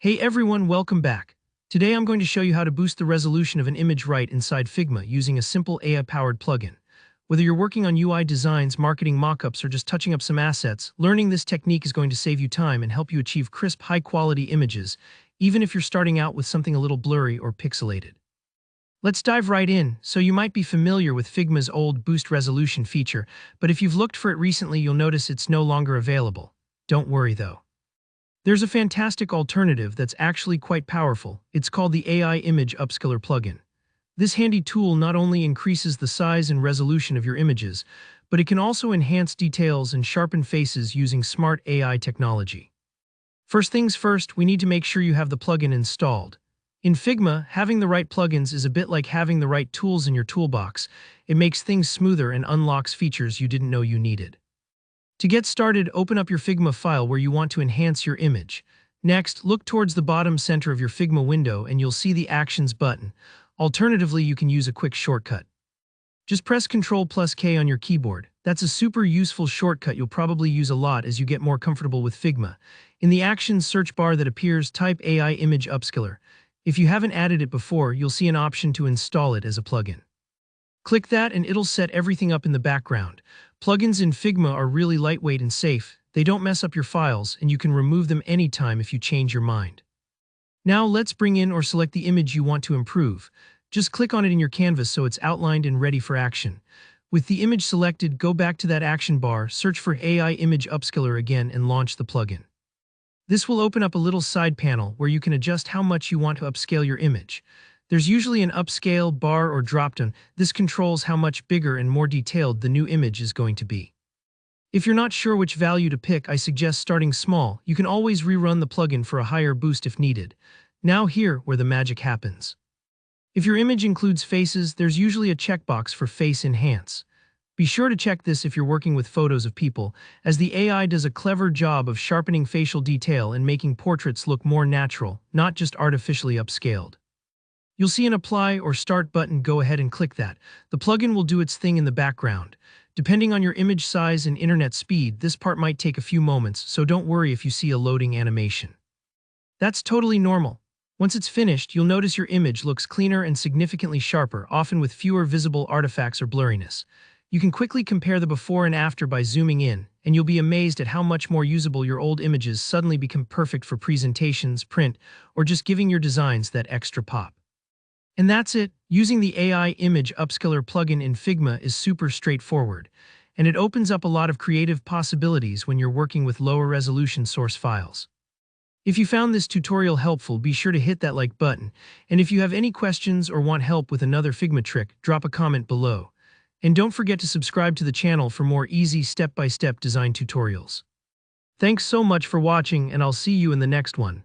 Hey everyone, welcome back. Today I'm going to show you how to boost the resolution of an image right inside Figma using a simple AI-powered plugin. Whether you're working on UI designs, marketing mockups, or just touching up some assets, learning this technique is going to save you time and help you achieve crisp, high-quality images, even if you're starting out with something a little blurry or pixelated. Let's dive right in. So you might be familiar with Figma's old boost resolution feature, but if you've looked for it recently, you'll notice it's no longer available. Don't worry though. There's a fantastic alternative that's actually quite powerful. It's called the AI Image Upscaler plugin. This handy tool not only increases the size and resolution of your images, but it can also enhance details and sharpen faces using smart AI technology. First things first, we need to make sure you have the plugin installed. In Figma, having the right plugins is a bit like having the right tools in your toolbox. It makes things smoother and unlocks features you didn't know you needed. To get started, open up your Figma file where you want to enhance your image. Next, look towards the bottom center of your Figma window and you'll see the Actions button. Alternatively, you can use a quick shortcut. Just press Ctrl+K on your keyboard. That's a super useful shortcut you'll probably use a lot as you get more comfortable with Figma. In the Actions search bar that appears, type AI Image Upscaler. If you haven't added it before, you'll see an option to install it as a plugin. Click that and it'll set everything up in the background. Plugins in Figma are really lightweight and safe. They don't mess up your files, and you can remove them anytime if you change your mind. Now let's bring in or select the image you want to improve. Just click on it in your canvas so it's outlined and ready for action. With the image selected, go back to that action bar, search for AI Image Upscaler again and launch the plugin. This will open up a little side panel where you can adjust how much you want to upscale your image. There's usually an upscale bar or dropdown. This controls how much bigger and more detailed the new image is going to be. If you're not sure which value to pick, I suggest starting small. You can always rerun the plugin for a higher boost if needed. Now here where the magic happens. If your image includes faces, there's usually a checkbox for Face Enhance. Be sure to check this if you're working with photos of people, as the AI does a clever job of sharpening facial detail and making portraits look more natural, not just artificially upscaled. You'll see an Apply or Start button. Go ahead and click that. The plugin will do its thing in the background. Depending on your image size and internet speed, this part might take a few moments, so don't worry if you see a loading animation. That's totally normal. Once it's finished, you'll notice your image looks cleaner and significantly sharper, often with fewer visible artifacts or blurriness. You can quickly compare the before and after by zooming in, and you'll be amazed at how much more usable your old images suddenly become, perfect for presentations, print, or just giving your designs that extra pop. And that's it. Using the AI Image Upscaler plugin in Figma is super straightforward, and it opens up a lot of creative possibilities when you're working with lower resolution source files. If you found this tutorial helpful, be sure to hit that like button, and if you have any questions or want help with another Figma trick, drop a comment below. And don't forget to subscribe to the channel for more easy step-by-step design tutorials. Thanks so much for watching, and I'll see you in the next one.